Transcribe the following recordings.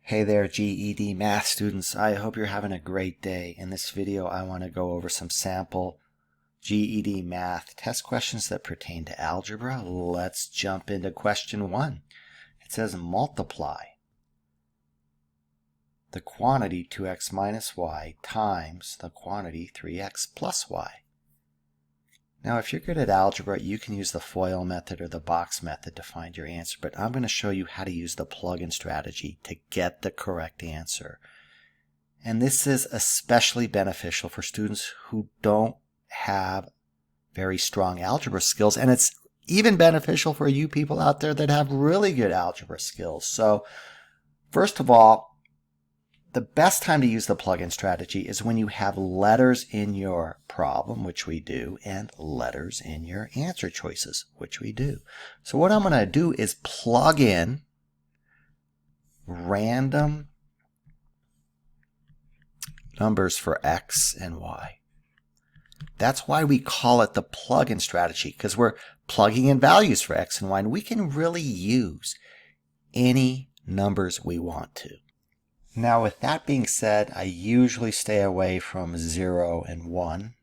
Hey there, GED Math students. I hope you're having a great day. In this video, I want to go over some sample GED Math test questions that pertain to algebra. Let's jump into question 1. It says multiply the quantity 2x minus y times the quantity 3x plus y. Now, if you're good at algebra, you can use the FOIL method or the box method to find your answer, but I'm going to show you how to use the plug-in strategy to get the correct answer. And this is especially beneficial for students who don't have very strong algebra skills, and it's even beneficial for you people out there that have really good algebra skills. So, first of all, the best time to use the plug-in strategy is when you have letters in your problem, which we do, and letters in your answer choices, which we do. So what I'm going to do is plug in random numbers for x and y. That's why we call it the plug-in strategy, because we're plugging in values for x and y, and we can really use any numbers we want to. Now, with that being said, I usually stay away from 0 and 1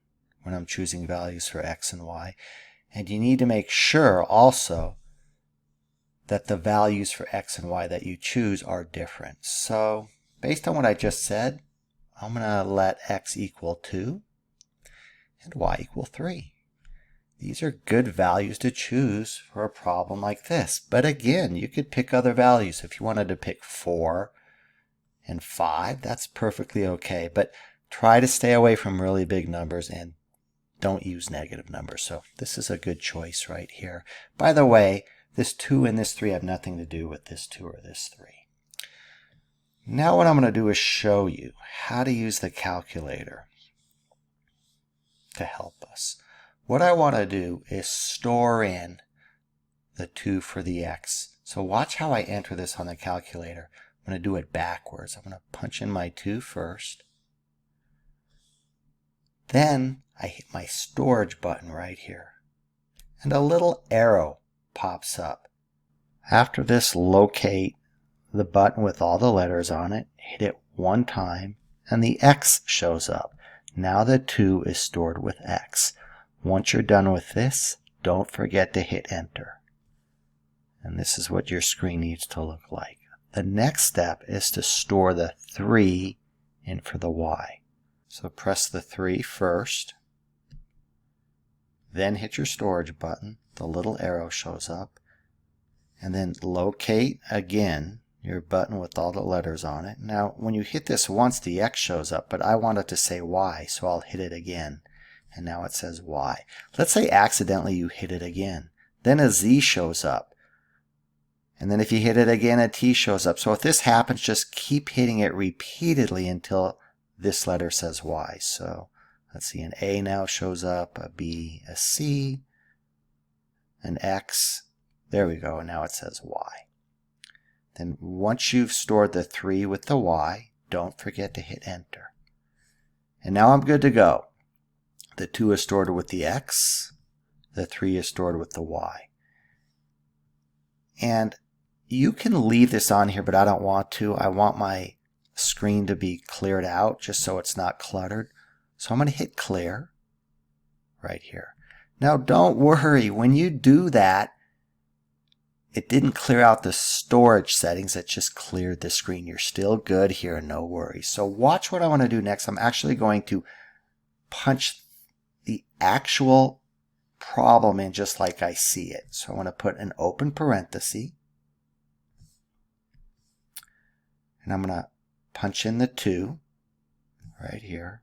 when I'm choosing values for x and y. And you need to make sure also that the values for x and y that you choose are different. So, based on what I just said, I'm going to let x equal 2 and y equal 3. These are good values to choose for a problem like this. But again, you could pick other values. If you wanted to pick 4 and 5, that's perfectly okay, but try to stay away from really big numbers and don't use negative numbers. So this is a good choice right here. By the way, this 2 and this 3 have nothing to do with this 2 or this 3. Now what I'm going to do is show you how to use the calculator to help us. What I want to do is store in the 2 for the x. So watch how I enter this on the calculator. I'm going to do it backwards. I'm going to punch in my 2 first. Then I hit my storage button right here. And a little arrow pops up. After this, locate the button with all the letters on it. Hit it one time and the x shows up. Now the 2 is stored with x. Once you're done with this, don't forget to hit enter. And this is what your screen needs to look like. The next step is to store the 3 in for the y. So press the 3 first, then hit your storage button, the little arrow shows up, and then locate again your button with all the letters on it. Now when you hit this once, the x shows up, but I want it to say y, so I'll hit it again, and now it says y. Let's say accidentally you hit it again. Then a z shows up. And then if you hit it again, a T shows up. So if this happens, just keep hitting it repeatedly until this letter says Y. So let's see, an A now shows up, a B, a C, an X. There we go, and now it says Y. Then once you've stored the 3 with the Y, don't forget to hit enter. And now I'm good to go. The 2 is stored with the X, the 3 is stored with the Y. And you can leave this on here, but I don't want to. I want my screen to be cleared out just so it's not cluttered. So I'm going to hit clear right here. Now don't worry, when you do that, it didn't clear out the storage settings, it just cleared the screen. You're still good here, no worries. So watch what I want to do next. I'm actually going to punch the actual problem in just like I see it. So I want to put an open parenthesis. And I'm going to punch in the 2 right here.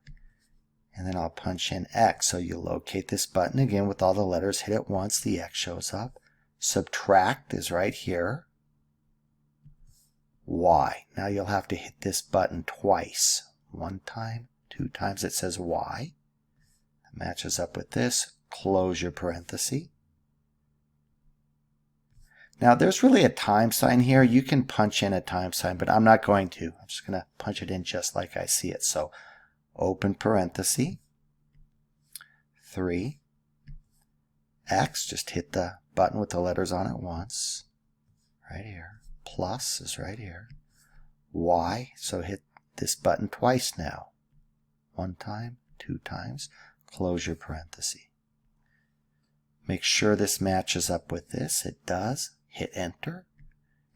And then I'll punch in x. So you locate this button again with all the letters. Hit it once, the x shows up. Subtract is right here. Y. Now you'll have to hit this button twice. One time, 2 times. It says y. It matches up with this. Close your parenthesis. Now there's really a time sign here. You can punch in a time sign, but I'm not going to. I'm just going to punch it in just like I see it. So open parenthesis, 3, x, just hit the button with the letters on it once, right here. Plus is right here. y. So hit this button twice now. 1 time, 2 times, close your parenthesis. Make sure this matches up with this. It does. Hit enter,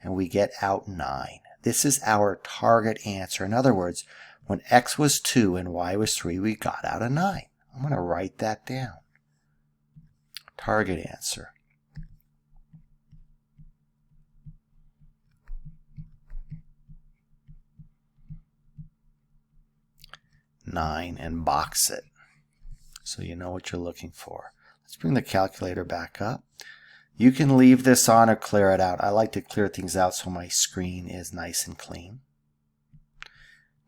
and we get out 9. This is our target answer. In other words, when x was 2 and y was 3, we got out a 9. I'm going to write that down. Target answer. 9 and box it so you know what you're looking for. Let's bring the calculator back up. You can leave this on or clear it out. I like to clear things out so my screen is nice and clean.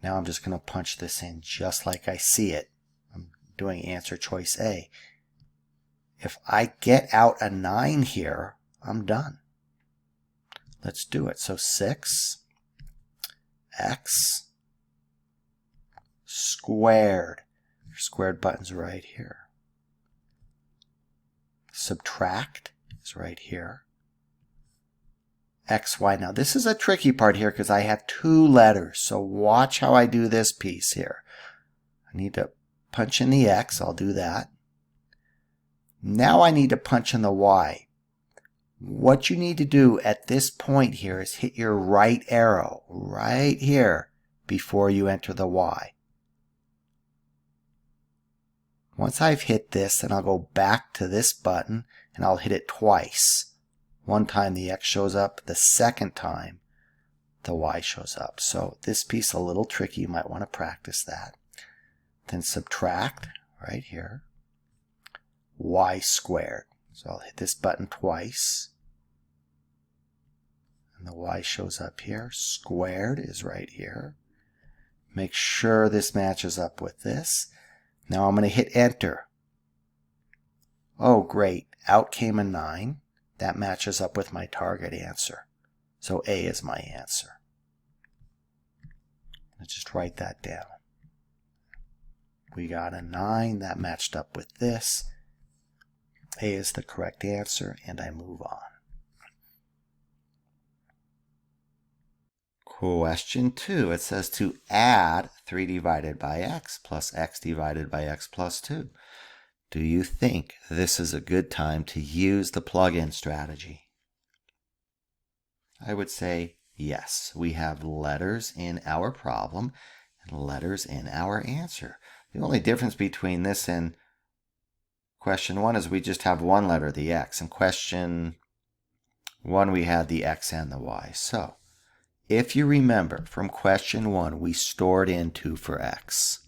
Now I'm just going to punch this in just like I see it. I'm doing answer choice A. If I get out a 9 here, I'm done. Let's do it. So 6 x squared. Your squared button's right here. Subtract is right here. xy. Now this is a tricky part here because I have 2 letters. So watch how I do this piece here. I need to punch in the x. I'll do that. Now I need to punch in the y. What you need to do at this point here is hit your right arrow right here before you enter the y. Once I've hit this, then I'll go back to this button and I'll hit it twice. One time the x shows up, the second time the y shows up. So this piece a little tricky, you might want to practice that. Then subtract right here, y squared. So I'll hit this button twice. And the y shows up here. Squared is right here. Make sure this matches up with this. Now I'm going to hit enter. Oh, great. Out came a 9. That matches up with my target answer. So A is my answer. Let's just write that down. We got a 9. That matched up with this. A is the correct answer, and I move on. Question 2. It says to add 3 divided by x plus x divided by x plus 2. Do you think this is a good time to use the plug-in strategy? I would say yes. We have letters in our problem and letters in our answer. The only difference between this and question 1 is we just have one letter, the x. In question 1, we had the x and the y. So if you remember from question 1, we stored in 2 for x.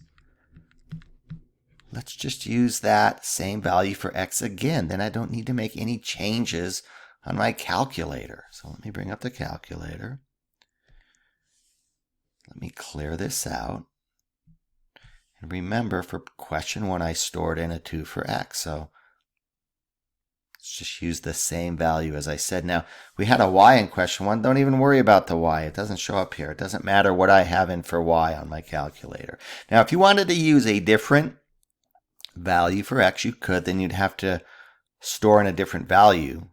Let's just use that same value for x again. Then I don't need to make any changes on my calculator. So let me bring up the calculator. Let me clear this out. And remember, for question 1, I stored in a 2 for x. So let's just use the same value as I said. Now, we had a y in question 1. Don't even worry about the y. It doesn't show up here. It doesn't matter what I have in for y on my calculator. Now, if you wanted to use a different value for x, you could. Then you'd have to store in a different value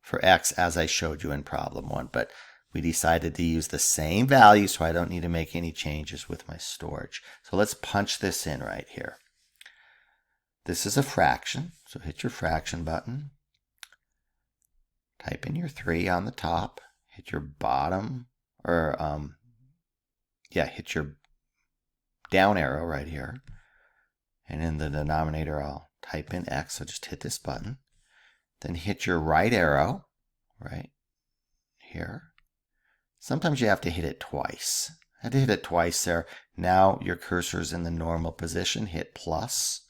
for x as I showed you in problem 1. But we decided to use the same value, so I don't need to make any changes with my storage. So let's punch this in right here. This is a fraction, so hit your fraction button. Type in your 3 on the top. Hit your bottom, or hit your down arrow right here. And in the denominator, I'll type in x, so just hit this button. Then hit your right arrow right here. Sometimes you have to hit it twice. I had to hit it twice there. Now your cursor's in the normal position. Hit plus.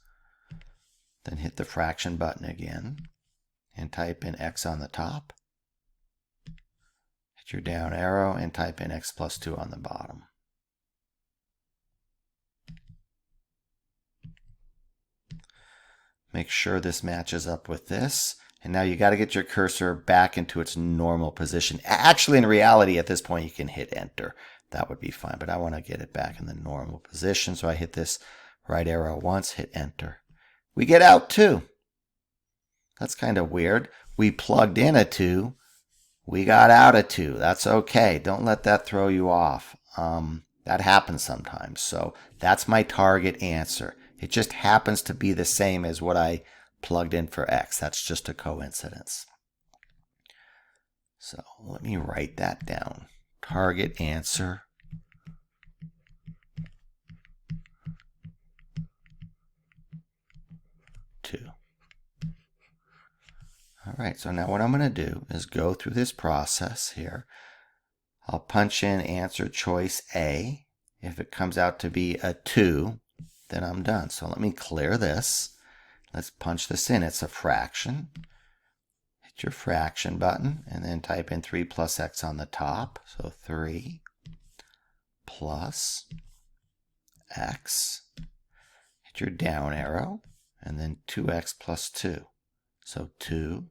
Then hit the fraction button again and type in x on the top. Hit your down arrow and type in x plus 2 on the bottom. Make sure this matches up with this. And now you got to get your cursor back into its normal position. Actually, in reality, at this point, you can hit enter. That would be fine, but I want to get it back in the normal position. So I hit this right arrow once, hit enter. We get out 2. That's kind of weird. We plugged in a 2. We got out of 2. That's okay. Don't let that throw you off. That happens sometimes. So that's my target answer. It just happens to be the same as what I plugged in for x. That's just a coincidence. So let me write that down. Target answer 2. All right, so now what I'm going to do is go through this process here. I'll punch in answer choice A. If it comes out to be a 2, then I'm done. So let me clear this. Let's punch this in. It's a fraction. Hit your fraction button and then type in 3 plus x on the top. So 3 plus x. Hit your down arrow and then 2x plus 2. So 2x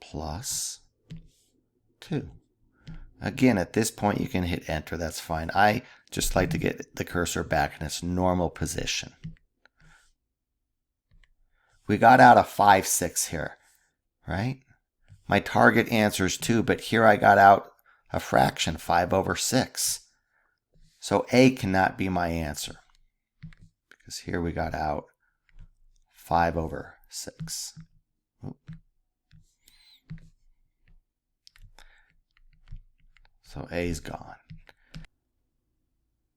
plus 2. Again, at this point, you can hit enter. That's fine. I just like to get the cursor back in its normal position. We got out a 5, 6 here, right? My target answer is 2, but here I got out a fraction, 5 over 6. So A cannot be my answer, because here we got out 5 over 6. So A's gone.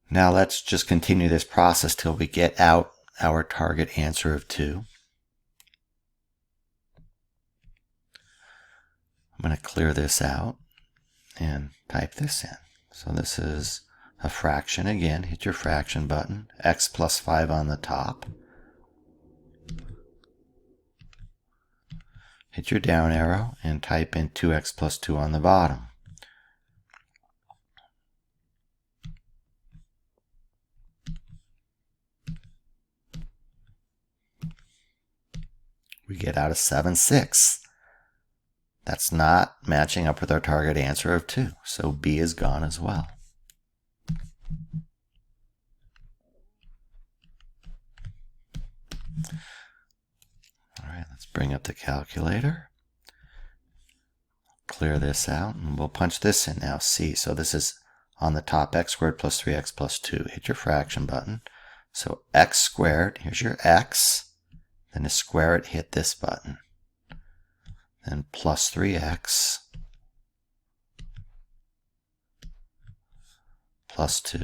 Now let's just continue this process till we get out our target answer of 2. I'm going to clear this out and type this in. So this is a fraction again. Hit your fraction button. X plus 5 on the top. Hit your down arrow and type in 2x plus 2 on the bottom. We get out a 7, 6. That's not matching up with our target answer of 2. So B is gone as well. All right, let's bring up the calculator. Clear this out, and we'll punch this in now, C. So this is on the top, x squared plus 3x plus 2. Hit your fraction button. So x squared, here's your x. Then to square it, hit this button. Then plus 3x plus 2.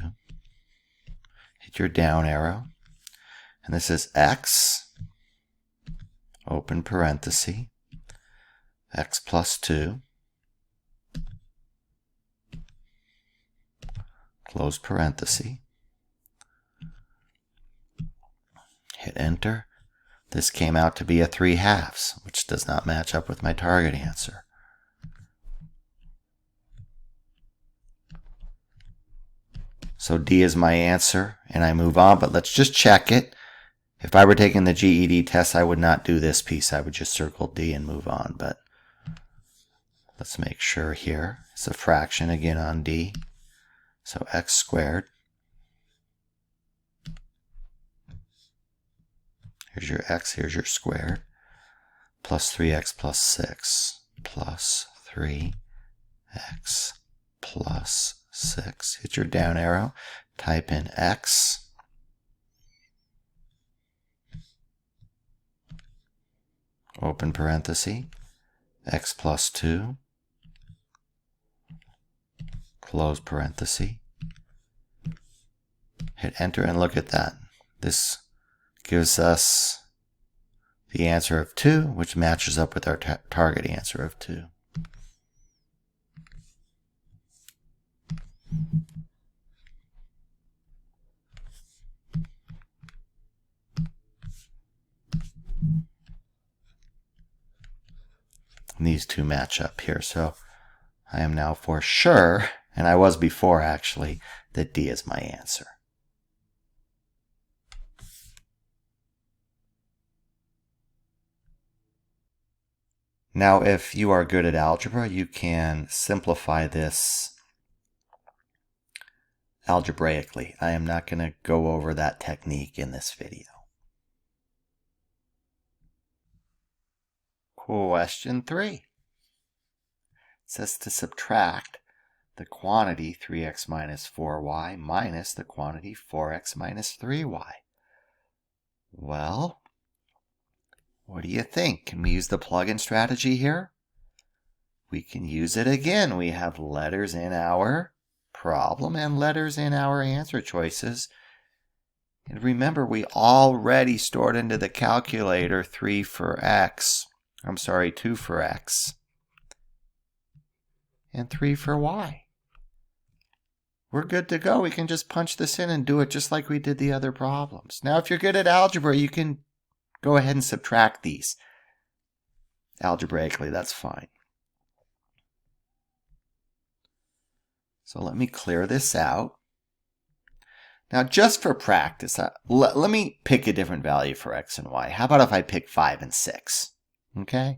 Hit your down arrow. And this is x, open parenthesis, x plus 2, close parenthesis. Hit enter. This came out to be a 3/2, which does not match up with my target answer. So D is my answer, and I move on, but let's just check it. If I were taking the GED test, I would not do this piece. I would just circle D and move on, but let's make sure here. It's a fraction again on D. So x squared. Here's your x, here's your squared, plus 3x plus 6, plus 3x plus 6. Hit your down arrow, type in x, open parenthesis, x plus 2, close parenthesis. Hit enter and look at that. This gives us the answer of 2, which matches up with our target answer of 2. And these two match up here, so I am now for sure, and I was before actually, that D is my answer. Now, if you are good at algebra, you can simplify this algebraically. I am not going to go over that technique in this video. Question 3. It says to subtract the quantity 3x minus 4y minus the quantity 4x minus 3y. Well, what do you think? Can we use the plug-in strategy here? We can use it again. We have letters in our problem and letters in our answer choices. And remember, we already stored into the calculator 2 for x, and 3 for y. We're good to go. We can just punch this in and do it just like we did the other problems. Now, if you're good at algebra, you can go ahead and subtract these. Algebraically, that's fine. So let me clear this out. Now, just for practice, let me pick a different value for x and y. How about if I pick 5 and 6? Okay?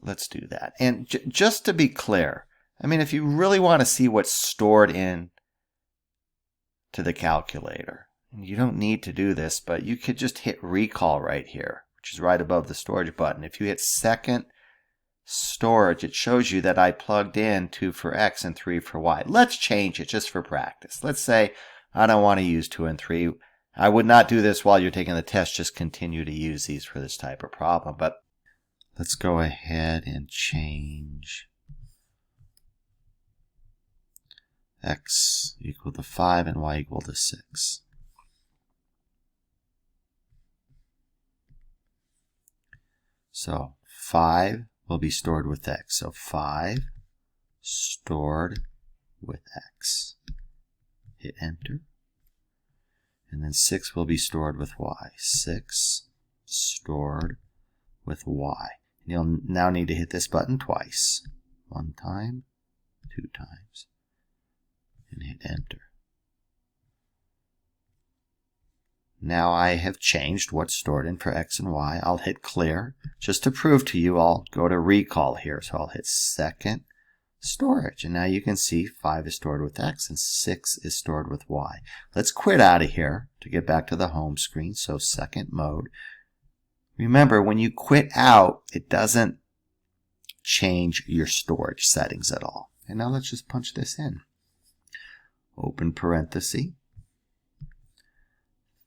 Let's do that. And just to be clear, I mean, if you really want to see what's stored in to the calculator, and you don't need to do this, but you could just hit recall right here, which is right above the storage button. If you hit second storage, it shows you that I plugged in 2 for x and 3 for y. Let's change it just for practice. Let's say I don't want to use 2 and 3. I would not do this while you're taking the test. Just continue to use these for this type of problem. But let's go ahead and change x equal to 5 and y equal to 6. So 5 will be stored with x. So 5 stored with x. Hit enter. And then 6 will be stored with y. 6 stored with y. And you'll now need to hit this button twice. 1 time, 2 times. And hit enter. Now I have changed what's stored in for x and y. I'll hit clear. Just to prove to you, I'll go to recall here. So I'll hit second storage. And now you can see 5 is stored with x and 6 is stored with y. Let's quit out of here to get back to the home screen. So second mode. Remember, when you quit out, it doesn't change your storage settings at all. And now let's just punch this in. Open parenthesis.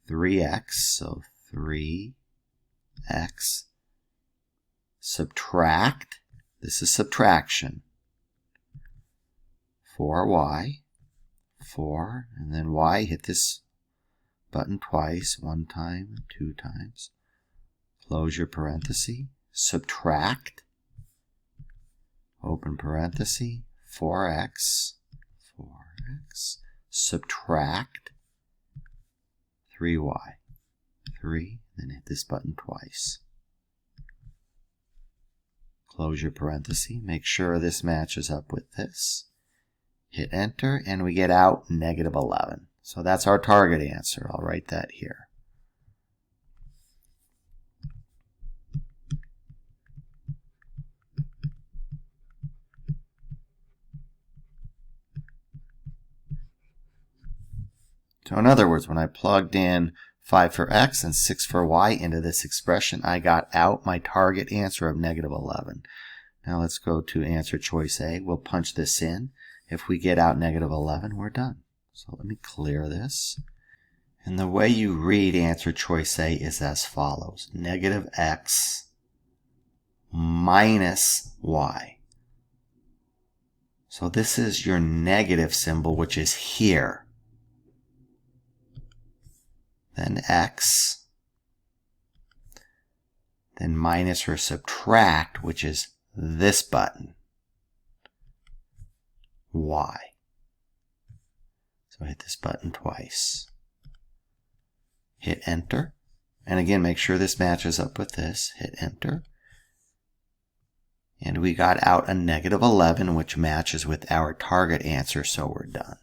3x, so 3x, subtract, this is subtraction, 4y, 4, and then y, hit this button twice, 1 time, 2 times, close your parenthesis, subtract, open parenthesis, 4x, subtract, 3y, 3, then hit this button twice. Close your parenthesis, make sure this matches up with this. Hit enter, and we get out negative 11. So that's our target answer. I'll write that here. So in other words, when I plugged in 5 for x and 6 for y into this expression, I got out my target answer of negative 11. Now let's go to answer choice A. We'll punch this in. If we get out negative 11, we're done. So let me clear this. And the way you read answer choice A is as follows. Negative x minus y. So this is your negative symbol, which is here. Then x, then minus or subtract, which is this button, y. So hit this button twice. Hit enter. And again, make sure this matches up with this. Hit enter. And we got out a negative 11, which matches with our target answer, so we're done.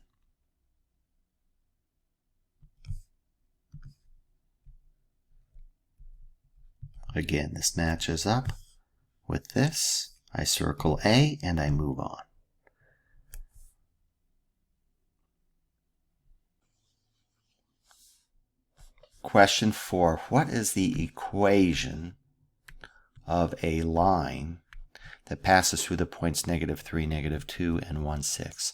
Again, this matches up with this. I circle A and I move on. Question 4. What is the equation of a line that passes through the points -3, -2, and 1, 6.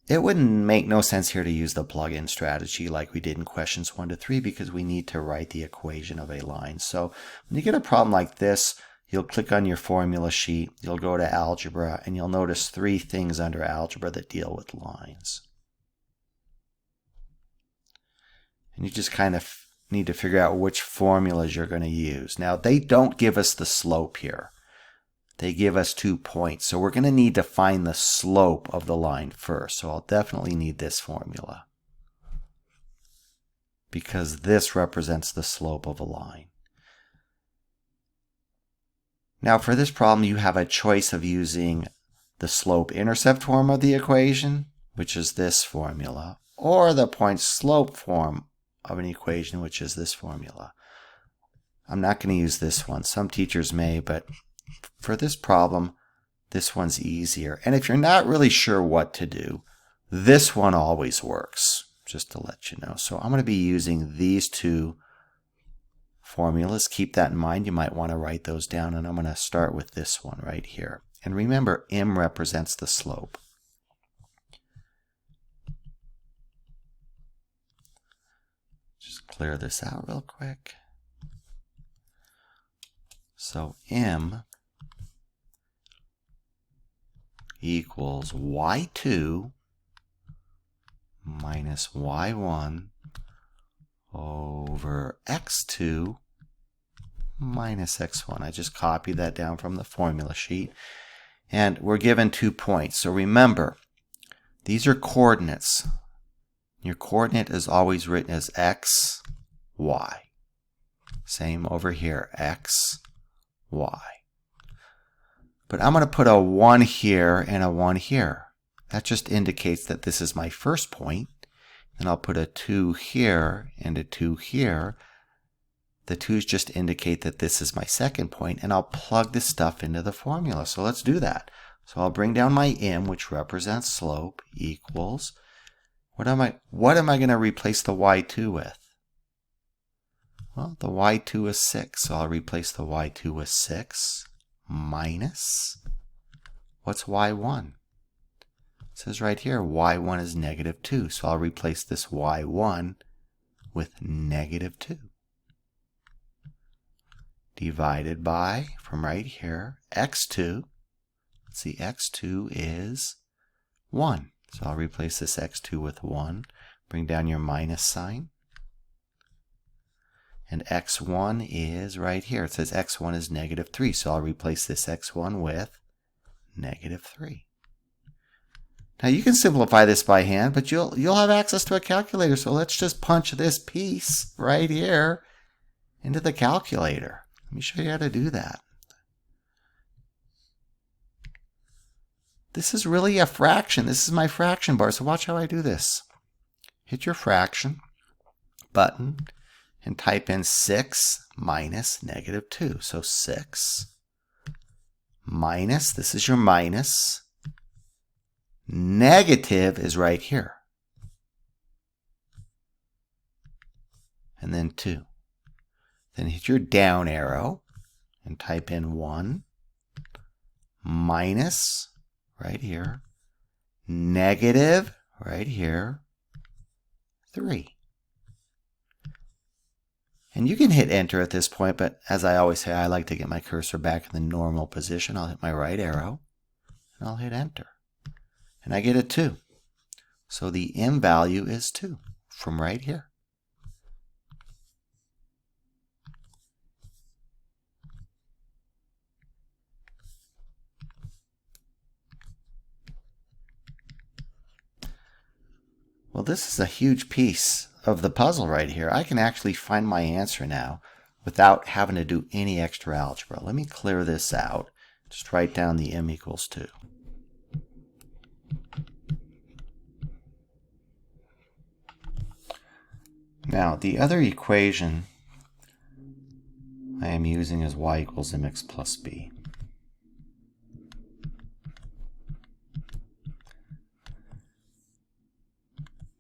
It wouldn't make no sense here to use the plug-in strategy like we did in questions 1 to 3 because we need to write the equation of a line. So when you get a problem like this, you'll click on your formula sheet, you'll go to algebra, and you'll notice 3 things under algebra that deal with lines. And you just kind of need to figure out which formulas you're going to use. Now, they don't give us the slope here. They give us 2 points. So we're going to need to find the slope of the line first. So I'll definitely need this formula because this represents the slope of a line. Now for this problem, you have a choice of using the slope-intercept form of the equation, which is this formula, or the point-slope form of an equation, which is this formula. I'm not going to use this one. Some teachers may, but for this problem, this one's easier. And if you're not really sure what to do, this one always works, just to let you know. So I'm going to be using these 2 formulas. Keep that in mind. You might want to write those down, and I'm going to start with this one right here. And remember, m represents the slope. Just clear this out real quick. So m equals y2 minus y1 over x2 minus x1. I just copied that down from the formula sheet. And we're given 2 points. So remember, these are coordinates. Your coordinate is always written as x, y. Same over here, x, y. But I'm going to put a 1 here and a 1 here. That just indicates that this is my first point. Then I'll put a 2 here and a 2 here. The 2's just indicate that this is my second point, and I'll plug this stuff into the formula. So let's do that. So I'll bring down my m, which represents slope, equals, what am I going to replace the y2 with? Well, the y2 is 6, so I'll replace the y2 with 6 minus, what's y1? It says right here, y1 is -2, so I'll replace this y1 with -2. Divided by, from right here, x2. Let's see, x2 is 1. So I'll replace this x2 with 1. Bring down your minus sign. And x1 is right here. It says x1 is -3. So I'll replace this x1 with -3. Now you can simplify this by hand, but you'll have access to a calculator. So let's just punch this piece right here into the calculator. Let me show you how to do that. This is really a fraction. This is my fraction bar. So watch how I do this. Hit your fraction button and type in 6 minus -2. So 6 minus, this is your minus, negative is right here. And then 2. Then hit your down arrow and type in 1 minus, right here, negative, right here, 3. And you can hit enter at this point, but as I always say, I like to get my cursor back in the normal position. I'll hit my right arrow, and I'll hit enter. And I get a 2. So the m value is 2 from right here. Well, this is a huge piece of the puzzle right here. I can actually find my answer now without having to do any extra algebra. Let me clear this out. Just write down the m equals 2. Now, the other equation I am using is y equals mx plus b.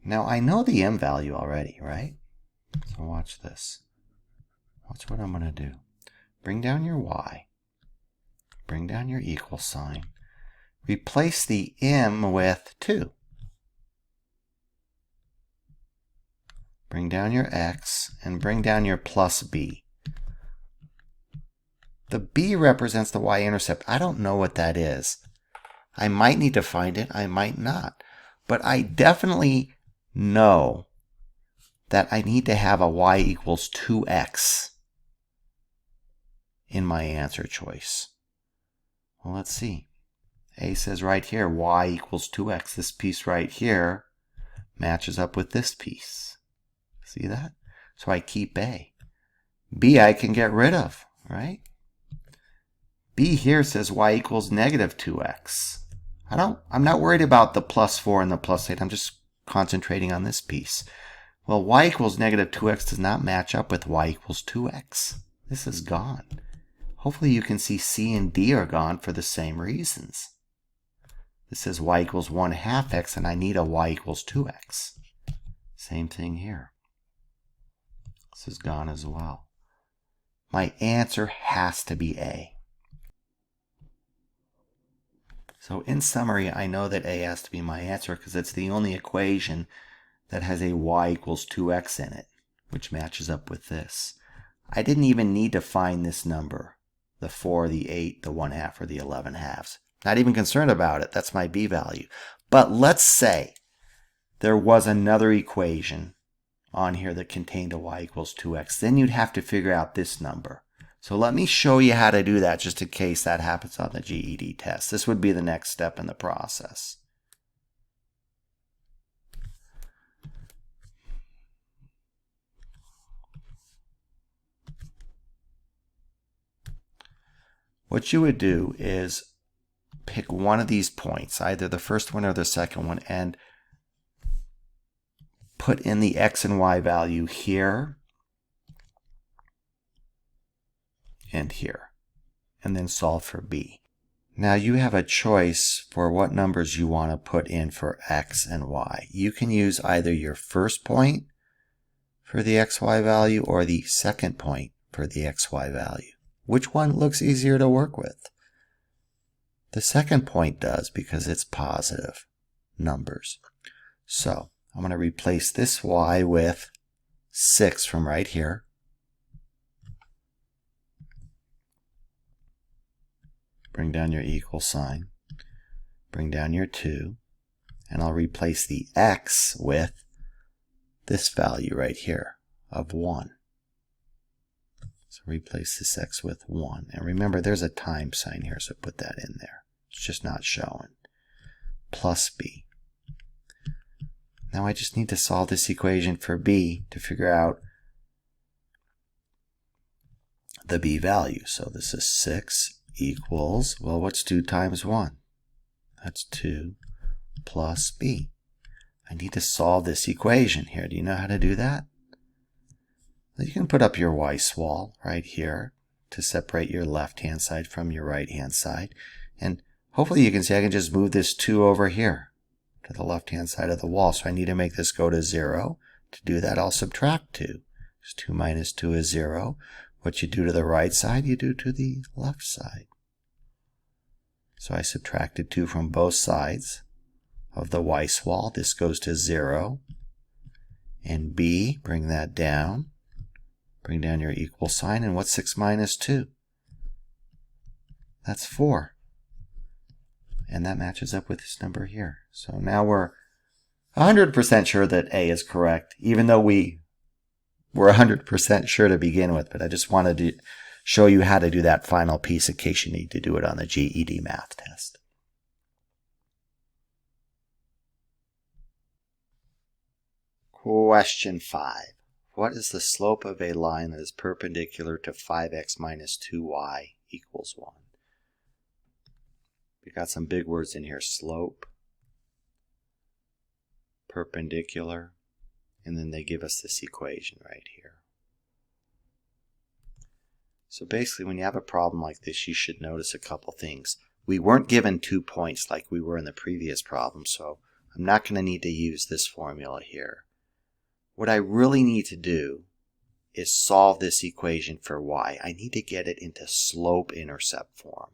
Now, I know the m value already, right? So watch this. Watch what I'm going to do. bring down your y, bring down your equal sign, replace the m with 2. Bring down your x and bring down your plus b. The b represents the y-intercept. I don't know what that is. I might need to find it, I might not. But I definitely know that I need to have a y equals 2x in my answer choice. Well, let's see. A says right here, y equals 2x. This piece right here matches up with this piece. See that? So I keep A. B I can get rid of, right? B here says y equals negative 2x. I'm not worried about the plus 4 and the plus 8. I'm just concentrating on this piece. Well, y equals negative 2x does not match up with y equals 2x. This is gone. Hopefully you can see C and D are gone for the same reasons. This says y equals 1/2 x, and I need a y equals 2x. Same thing here. This is gone as well. My answer has to be A. So in summary, I know that A has to be my answer because it's the only equation that has a y equals 2x in it, which matches up with this. I didn't even need to find this number, the 4, the 8, the 1/2, or the 11/2. Not even concerned about it. That's my b value. But let's say there was another equation on here that contained a y equals 2x. Then you'd have to figure out this number. So let me show you how to do that just in case that happens on the GED test. This would be the next step in the process. What you would do is pick one of these points, either the first one or the second one, and put in the x and y value here and here, and then solve for b. Now you have a choice for what numbers you want to put in for x and y. You can use either your first point for the xy value or the second point for the xy value. Which one looks easier to work with? The second point does because it's positive numbers. So I'm going to replace this y with 6 from right here. Bring down your equal sign. Bring down your 2. And I'll replace the x with this value right here of 1. So replace this x with 1. And remember, there's a time sign here, so put that in there. It's just not showing. Plus b. Now I just need to solve this equation for b to figure out the b value. So this is 6 equals, well, what's 2 times 1? That's 2 plus b. I need to solve this equation here. Do you know how to do that? Well, you can put up your Weiss wall right here to separate your left-hand side from your right-hand side. And hopefully you can see I can just move this 2 over here to the left-hand side of the wall. So I need to make this go to 0. To do that, I'll subtract 2. Because 2 minus 2 is 0. What you do to the right side, you do to the left side. So I subtracted 2 from both sides of the Weiss wall. This goes to 0. And b, bring that down. Bring down your equal sign. And what's 6 minus 2? That's 4. And that matches up with this number here. So now we're 100% sure that A is correct, even though we were 100% sure to begin with. But I just wanted to show you how to do that final piece in case you need to do it on the GED math test. Question 5. What is the slope of a line that is perpendicular to 5x minus 2y equals 1? We've got some big words in here. Slope, perpendicular, and then they give us this equation right here. So basically, when you have a problem like this, you should notice a couple things. We weren't given 2 points like we were in the previous problem, so I'm not going to need to use this formula here. What I really need to do is solve this equation for y. I need to get it into slope-intercept form.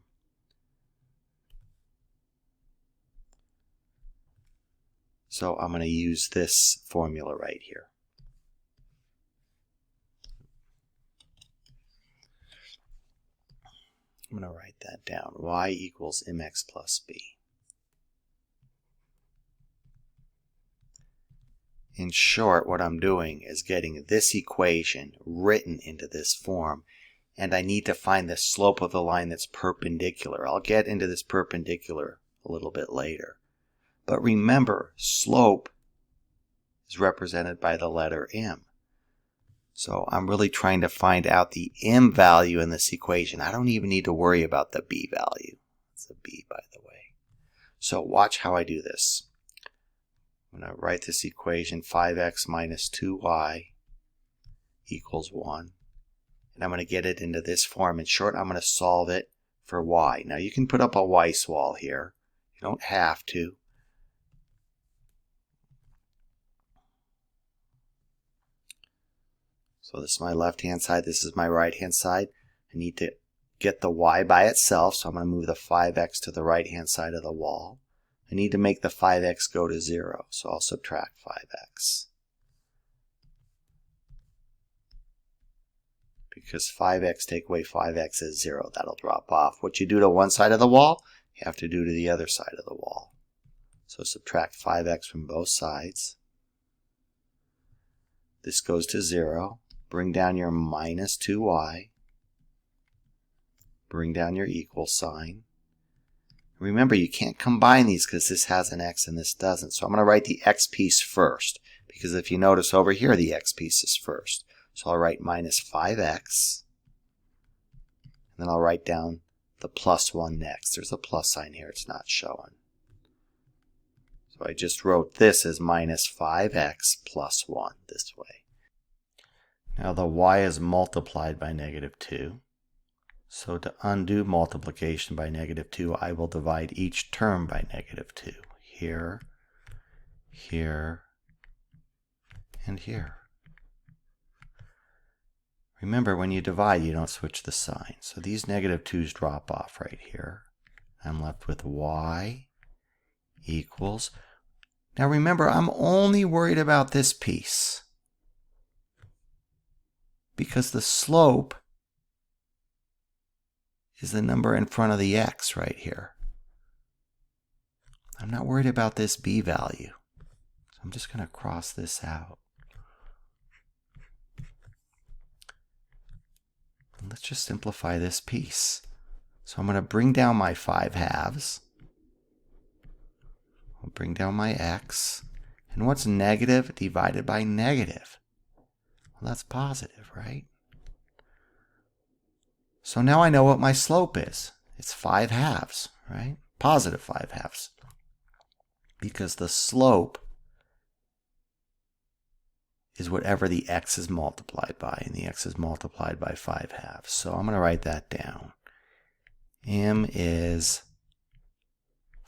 So I'm going to use this formula right here. I'm going to write that down. Y equals mx plus b. In short, what I'm doing is getting this equation written into this form, and I need to find the slope of the line that's perpendicular. I'll get into this perpendicular a little bit later. But remember, slope is represented by the letter m. So I'm really trying to find out the m value in this equation. I don't even need to worry about the b value. It's a b, by the way. So watch how I do this. I'm going to write this equation 5x minus 2y equals 1. And I'm going to get it into this form. In short, I'm going to solve it for y. Now you can put up a Weiss wall here. You don't have to. So this is my left-hand side. This is my right-hand side. I need to get the y by itself. So I'm going to move the 5x to the right-hand side of the wall. I need to make the 5x go to 0, so I'll subtract 5x. Because 5x take away 5x is 0, that'll drop off. What you do to one side of the wall, you have to do to the other side of the wall. So subtract 5x from both sides. This goes to 0. Bring down your minus 2y. Bring down your equal sign. Remember, you can't combine these because this has an x and this doesn't. So I'm going to write the x piece first, because if you notice over here, the x piece is first. So I'll write minus 5x, and then I'll write down the plus 1 next. There's a plus sign here. It's not showing. So I just wrote this as minus 5x plus 1 this way. Now the y is multiplied by negative 2. So to undo multiplication by negative 2, I will divide each term by negative 2. Here, here, and here. Remember, when you divide, you don't switch the sign. So these negative 2's drop off right here. I'm left with y equals. Now remember, I'm only worried about this piece, because the slope is the number in front of the x right here. I'm not worried about this b value. So I'm just going to cross this out. And let's just simplify this piece. So I'm going to bring down my 5/2. I'll bring down my x. And what's negative divided by negative? Well, that's positive, right? So now I know what my slope is. It's 5/2, right? Positive 5/2. Because the slope is whatever the x is multiplied by, and the x is multiplied by 5/2. So I'm going to write that down. M is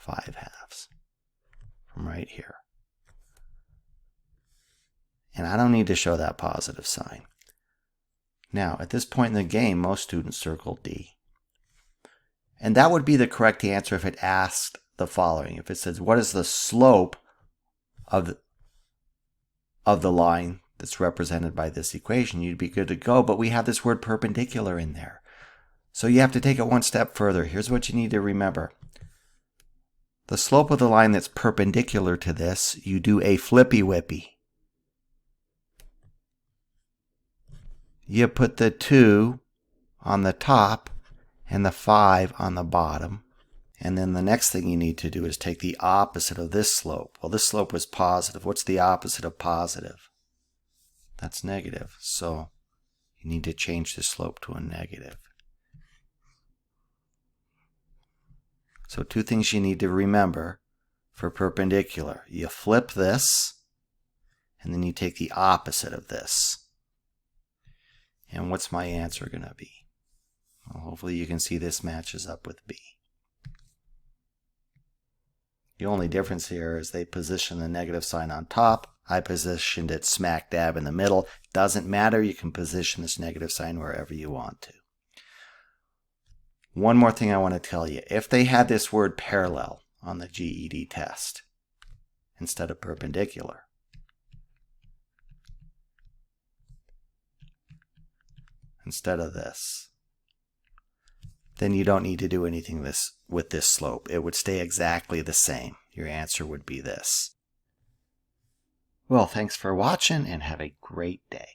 5/2 from right here. And I don't need to show that positive sign. Now, at this point in the game, most students circle D. And that would be the correct answer if it asked the following. If it says, what is the slope of the line that's represented by this equation, you'd be good to go. But we have this word perpendicular in there. So you have to take it one step further. Here's what you need to remember. The slope of the line that's perpendicular to this, you do a flippy-whippy. You put the 2 on the top and the 5 on the bottom. And then the next thing you need to do is take the opposite of this slope. Well, this slope was positive. What's the opposite of positive? That's negative. So you need to change the slope to a negative. So two things you need to remember for perpendicular. You flip this, and then you take the opposite of this. And what's my answer going to be? Well, hopefully you can see this matches up with B. The only difference here is they position the negative sign on top. I positioned it smack dab in the middle. Doesn't matter. You can position this negative sign wherever you want to. One more thing I want to tell you. If they had this word parallel on the GED test instead of perpendicular, instead of this, then you don't need to do anything with this slope. It would stay exactly the same. Your answer would be this. Well, thanks for watching and have a great day.